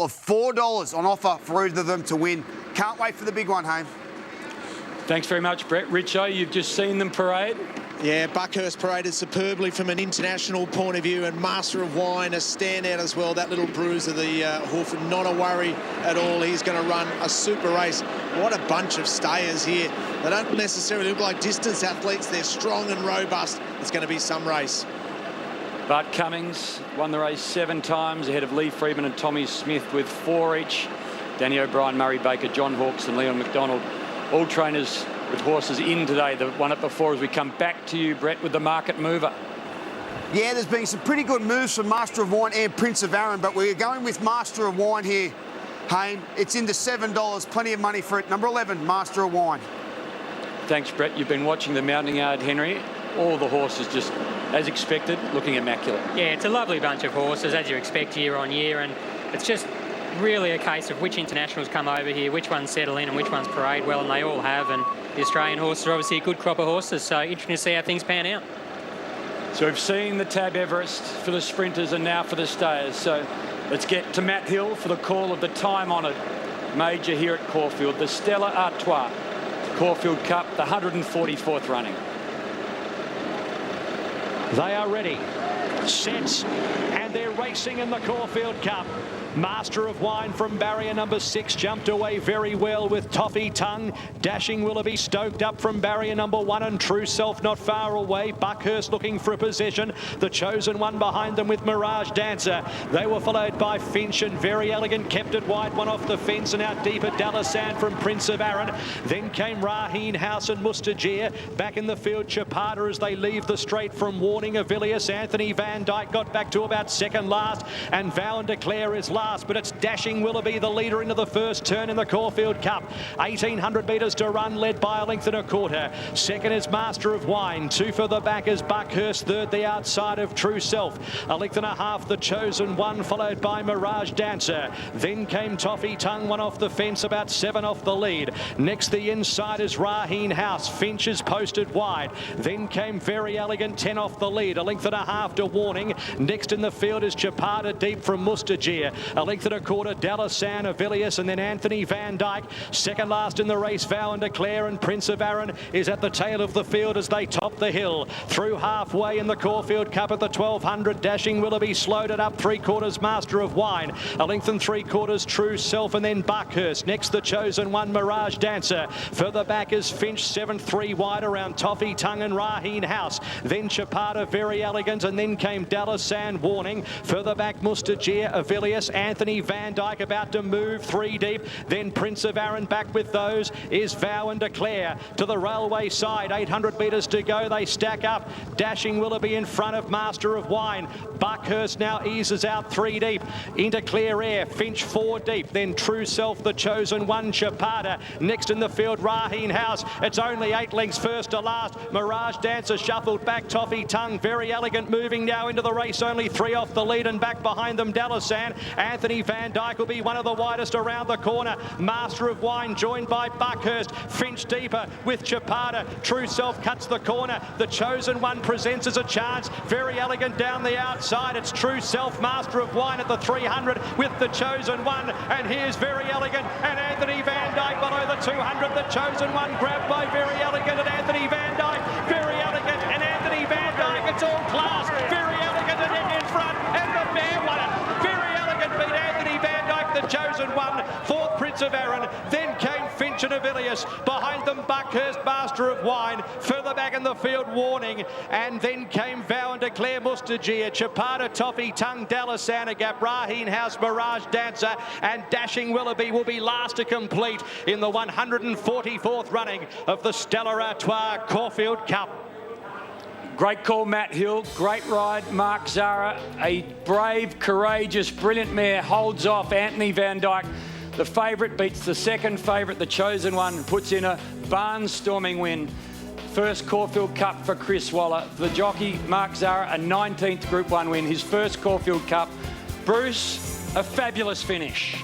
of $4 on offer for either of them to win. Can't wait for the big one, Haim. Thanks very much, Brett. Richo, you've just seen them parade. Yeah, Buckhurst paraded superbly from an international point of view, and Master of Wine a standout as well. That little bruiser, the hoof, not a worry at all. He's going to run a super race. What a bunch of stayers here. They don't necessarily look like distance athletes. They're strong and robust. It's going to be some race. Bart Cummings won the race 7 times ahead of Lee Freeman and Tommy Smith with 4 each. Danny O'Brien, Murray Baker, John Hawkes and Leon McDonald. All trainers with horses in today. The one up before as we come back to you, Brett, with the market mover. Yeah, there's been some pretty good moves from Master of Wine and Prince of Arran, but we're going with Master of Wine here, Haim. It's into $7. Plenty of money for it. Number 11, Master of Wine. Thanks, Brett. You've been watching the mounting yard, Henry. All the horses just, as expected, looking immaculate. Yeah, it's a lovely bunch of horses, as you expect year on year, and it's just really a case of which internationals come over here, which ones settle in and which ones parade well, and they all have. And the Australian horses are obviously a good crop of horses, so interesting to see how things pan out. So we've seen the Tab Everest for the sprinters and now for the stayers. So let's get to Matt Hill for the call of the time-honoured major here at Caulfield, the Stella Artois Caulfield Cup, the 144th running. They are ready, set, and they're racing in the Caulfield Cup. Master of Wine from barrier number 6 jumped away very well with Toffee Tongue. Dashing Willoughby stoked up from barrier number 1, and True Self not far away. Buckhurst looking for a position. The Chosen One behind them with Mirage Dancer. They were followed by Finch, and Very Elegant kept it wide, one off the fence, and out deep at Dallasan from Prince of Arran. Then came Raheen House and Mustajir. Back in the field, Chapada as they leave the straight from Warning Avilius. Anthony Van Dyke got back to about second last, and Vow and Declare is last. But it's Dashing Willoughby, the leader, into the first turn in the Caulfield Cup. 1,800 metres to run, led by a length and a quarter. Second is Master of Wine. 2 further back is Buckhurst. Third, the outside of True Self. A length and a half, the Chosen One, followed by Mirage Dancer. Then came Toffee Tongue, one off the fence, about 7 off the lead. Next, the inside is Raheen House. Finch is posted wide. Then came Very Elegant, 10 off the lead. A length and a half to Warning. Next in the field is Chapada deep from Mustajir. A length and a quarter, Dallasan, Avilius, and then Anthony Van Dyke. Second last in the race, Vow and Declare, and Prince of Arran is at the tail of the field as they top the hill. Through halfway in the Caulfield Cup at the 1,200, Dashing Willoughby slowed it up 3/4, Master of Wine. A length and 3/4, True Self, and then Buckhurst. Next, the Chosen One, Mirage Dancer. Further back is Finch, 7-3 wide around Toffee Tongue and Raheen House. Then Chapada, Very Elegant, and then came Dallasan, Warning. Further back, Mustajir, Avilius, Anthony Van Dyke about to move 3 deep. Then Prince of Arran back with those is Vow and Declare. To the railway side, 800 metres to go. They stack up. Dashing Willoughby in front of Master of Wine. Buckhurst now eases out 3 deep. Into clear air. Finch 4 deep. Then True Self, the Chosen One, Chapada. Next in the field, Raheen House. It's only 8 lengths first to last. Mirage Dancer shuffled back. Toffee Tongue, Very Elegant moving now into the race. Only 3 off the lead, and back behind them, Dallasan. Anthony Van Dyke will be one of the widest around the corner. Master of Wine joined by Buckhurst. Finch deeper with Chapada. True Self cuts the corner. The Chosen One presents as a chance. Very Elegant down the outside. It's True Self, Master of Wine at the 300 with the Chosen One. And here's Very Elegant and Anthony Van Dyke below the 200. The Chosen One grabbed by Very Elegant and Anthony Van Dyke. Very Elegant and Anthony Van Dyke. It's all class. Very Elegant and in front. And the man won it. Very Elegant beat Anthony Van Dyke, the Chosen One. Fourth, Prince of Arran. Then came Finch and Avilius. Behind them, Buckhurst, Master of Wine. Further back in the field, Warning. And then came Vow and Declare, Mustajir. Chapada, Toffee Tongue, Dallasan Gap, Raheen House, Mirage Dancer. And Dashing Willoughby will be last to complete in the 144th running of the Stella Artois Caulfield Cup. Great call, Matt Hill. Great ride, Mark Zara. A brave, courageous, brilliant mare holds off Anthony Van Dyke. The favourite beats the second favourite, the Chosen One, puts in a barnstorming win. First Caulfield Cup for Chris Waller. The jockey, Mark Zara, a 19th Group 1 win, his first Caulfield Cup. Bruce, a fabulous finish.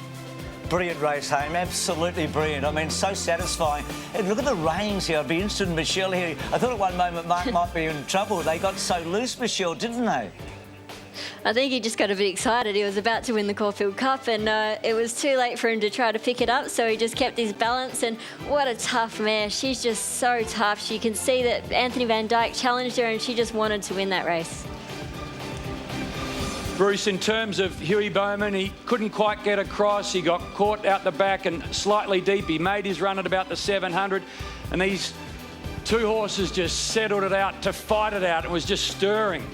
Brilliant race, Haim. Absolutely brilliant. I mean, so satisfying. And look at the reins here. I'd be interested in Michelle here. I thought at one moment Mark might be in trouble. They got so loose, Michelle, didn't they? I think he just got a bit excited. He was about to win the Caulfield Cup, and it was too late for him to try to pick it up, so he just kept his balance. And what a tough mare. She's just so tough. She can see that Anthony Van Dyke challenged her, and she just wanted to win that race. Bruce, in terms of Huey Bowman, he couldn't quite get across. He got caught out the back and slightly deep. He made his run at about the 700, and these two horses just settled it out to fight it out. It was just stirring.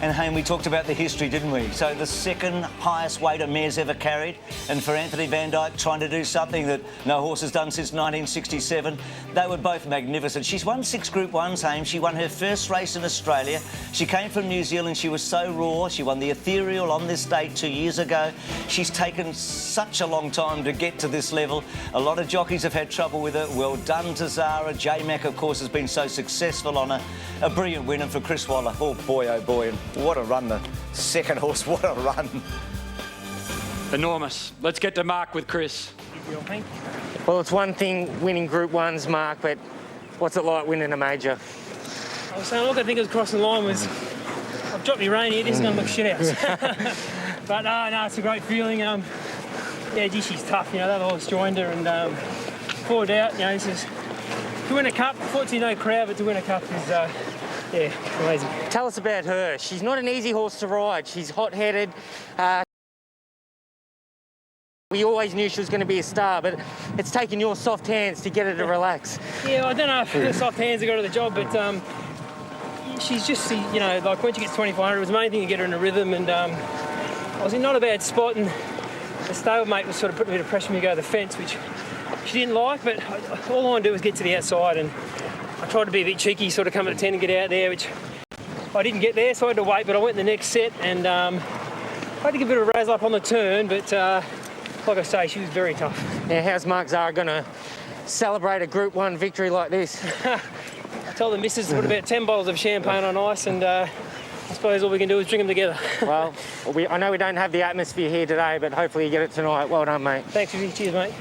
And Hayne, we talked about the history, didn't we? So the second highest weight a mare's ever carried, and for Anthony Van Dyke trying to do something that no horse has done since 1967, they were both magnificent. She's won 6 Group 1s, Hayne. She won her first race in Australia. She came from New Zealand. She was so raw. She won the Ethereal on this date 2 years ago. She's taken such a long time to get to this level. A lot of jockeys have had trouble with her. Well done to Zara. J-Mac, of course, has been so successful on her. A brilliant win, and for Chris Waller, oh boy, and what a run, the second horse, what a run. Enormous. Let's get to Mark with Chris. Well, it's one thing winning Group 1s, Mark, but what's it like winning a major? I was saying, look, I think it was crossing the line was, I've dropped my rein here, this is going to look shit house. But no, it's a great feeling. Yeah, gee, she's tough, that horse joined her and poured out, this is, to win a cup, fortunately no crowd, but to win a cup is, yeah, amazing. Tell us about her. She's not an easy horse to ride. She's hot-headed. We always knew she was going to be a star, but it's taken your soft hands to get her to relax. Yeah, I don't know if the soft hands have got her the job, but she's just, like when she gets 2,500, it was the main thing to get her in a rhythm, and I was in not a bad spot, and the stablemate was sort of putting a bit of pressure on me to go to the fence, which she didn't like, but all I wanted to do was get to the outside, and I tried to be a bit cheeky, sort of come at 10 and get out there, which I didn't get there, so I had to wait, but I went in the next set, and I had to give a bit of a razzle up on the turn, but like I say, she was very tough. Now, how's Mark Zara going to celebrate a Group 1 victory like this? I told the missus to put about 10 bottles of champagne on ice, and I suppose all we can do is drink them together. Well, I know we don't have the atmosphere here today, but hopefully you get it tonight. Well done, mate. Thanks, cheers, mate.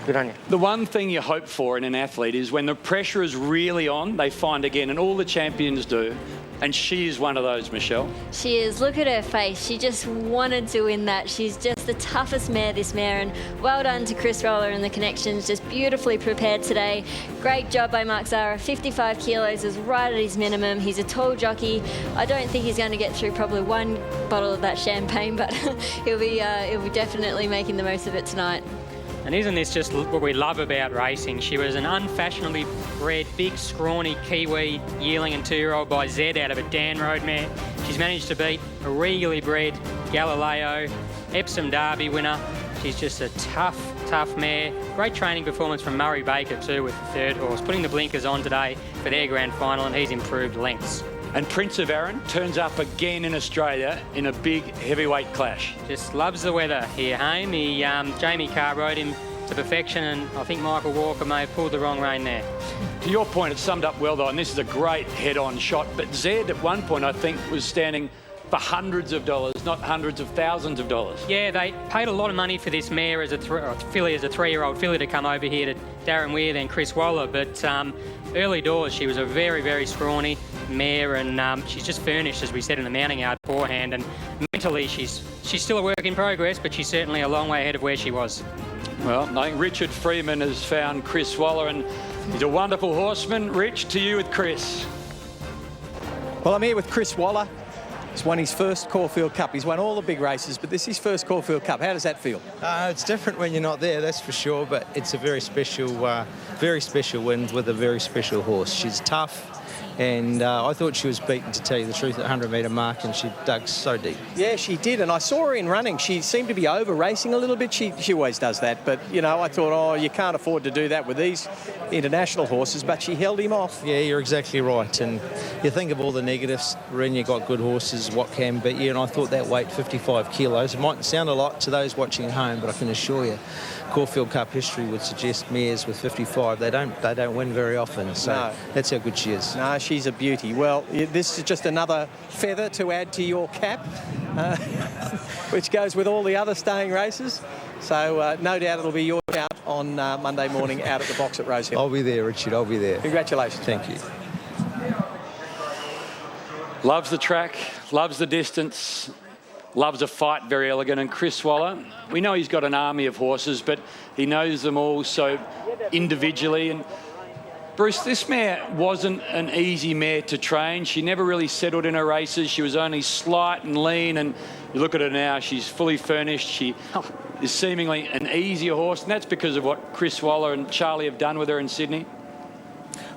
Good on you. The one thing you hope for in an athlete is when the pressure is really on, they find again, and all the champions do, and she is one of those, Michelle. She is. Look at her face. She just wanted to win that. She's just the toughest mare, this mare, and well done to Chris Roller and the connections. Just beautifully prepared today. Great job by Mark Zara. 55 kilos is right at his minimum. He's a tall jockey. I don't think he's going to get through probably one bottle of that champagne, but he'll be definitely making the most of it tonight. And isn't this just what we love about racing? She was an unfashionably bred, big, scrawny Kiwi yearling and 2-year-old by Z out of a Dan Road mare. She's managed to beat a regally bred Galileo, Epsom Derby winner. She's just a tough, tough mare. Great training performance from Murray Baker too with the third horse, putting the blinkers on today for their grand final, and he's improved lengths. And Prince of Arran turns up again in Australia in a big heavyweight clash. Just loves the weather here, Hayne. Jamie Carr rode him to perfection, and I think Michael Walker may have pulled the wrong rein there. To your point, it's summed up well, though, and this is a great head-on shot. But Zed, at one point, I think, was standing for hundreds of dollars, not hundreds of thousands of dollars. Yeah, they paid a lot of money for this mare as a filly, as a 3-year-old filly, to come over here to Darren Weir, then Chris Waller. But early doors, she was a very, very scrawny mare, and she's just furnished, as we said in the mounting yard, forehand. And mentally, she's still a work in progress, but she's certainly a long way ahead of where she was. Well, I think Richard Freeman has found Chris Waller, and he's a wonderful horseman. Rich, to you with Chris. Well, I'm here with Chris Waller. He's won his first Caulfield Cup. He's won all the big races, but this is his first Caulfield Cup. How does that feel? It's different when you're not there, that's for sure, but it's a very special win with a very special horse. She's tough, and I thought she was beaten, to tell you the truth, at 100-metre mark, and she dug so deep. Yeah, she did, and I saw her in running. She seemed to be over-racing a little bit. She always does that, but, I thought, oh, you can't afford to do that with these international horses, but she held him off. Yeah, you're exactly right, and you think of all the negatives. Ren, you got good horses, what can beat you, and I thought that weight, 55 kilos, it might sound a lot to those watching at home, but I can assure you, Caulfield Cup history would suggest mares with 55, they don't win very often, so no. That's how good she is. No, she's a beauty. Well, this is just another feather to add to your cap, which goes with all the other staying races. So no doubt it'll be your shout on Monday morning out at the box at Rosehill. I'll be there, Richard, I'll be there. Congratulations. Thank you. Loves the track, loves the distance, loves a fight, Very Elegant. And Chris Waller, we know he's got an army of horses, but he knows them all so individually. And Bruce, this mare wasn't an easy mare to train. She never really settled in her races. She was only slight and lean, and you look at her now, she's fully furnished. She is seemingly an easier horse, and that's because of what Chris Waller and Charlie have done with her in Sydney.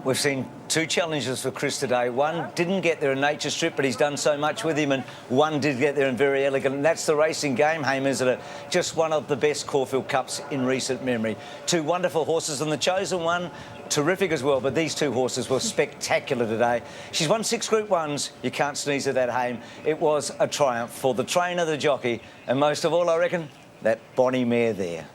We've seen 2 challenges for Chris today. One didn't get there in Nature Strip, but he's done so much with him, and one did get there in Very Elegant. And that's the racing game, Haim, isn't it? Just one of the best Caulfield Cups in recent memory. 2 wonderful horses, and the chosen one, terrific as well. But these 2 horses were spectacular today. She's won 6 Group 1s. You can't sneeze at that, Haim. It was a triumph for the trainer, the jockey, and most of all, I reckon, that bonny mare there.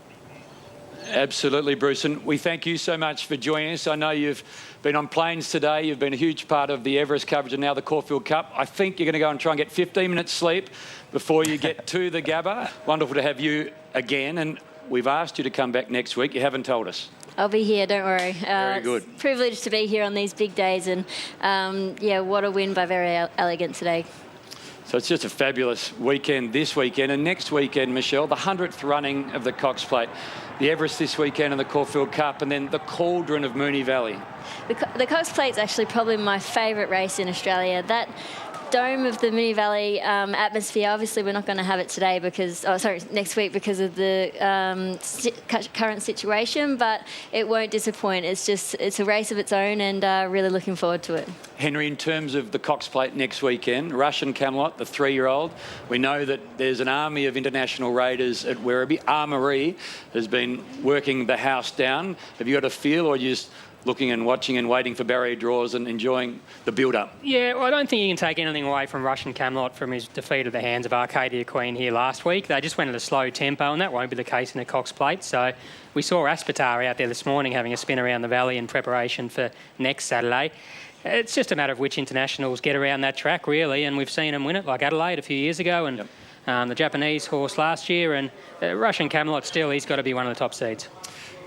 Absolutely, Bruce, and we thank you so much for joining us. I know you've been on planes today. You've been a huge part of the Everest coverage and now the Caulfield Cup. I think you're going to go and try and get 15 minutes sleep before you get to the Gabba. Wonderful to have you again, and we've asked you to come back next week. You haven't told us. I'll be here, don't worry. Very good. It's a privilege to be here on these big days, and yeah, what a win by Very Elegant today. So it's just a fabulous weekend this weekend, and next weekend, Michelle, the 100th running of the Cox Plate, the Everest this weekend and the Caulfield Cup, and then the Cauldron of Moonee Valley. The Cox Plate's actually probably my favourite race in Australia. That dome of the Moonee Valley atmosphere, obviously we're not going to have it today because, next week because of the current situation, but it won't disappoint. It's a race of its own, and really looking forward to it. Henry, in terms of the Cox Plate next weekend, Russian Camelot, the 3-year-old, we know that there's an army of international raiders at Werribee. Mrc has been working the house down. Have you got a feel, or you just looking and watching and waiting for barrier draws and enjoying the build-up? Yeah, well, I don't think you can take anything away from Russian Camelot from his defeat at the hands of Arcadia Queen here last week. They just went at a slow tempo, and that won't be the case in the Cox Plate. So we saw Aspetar out there this morning having a spin around the valley in preparation for next Saturday. It's just a matter of which internationals get around that track, really, and we've seen them win it, like Adelaide a few years ago, and the Japanese horse last year, and Russian Camelot still, he's got to be one of the top seeds.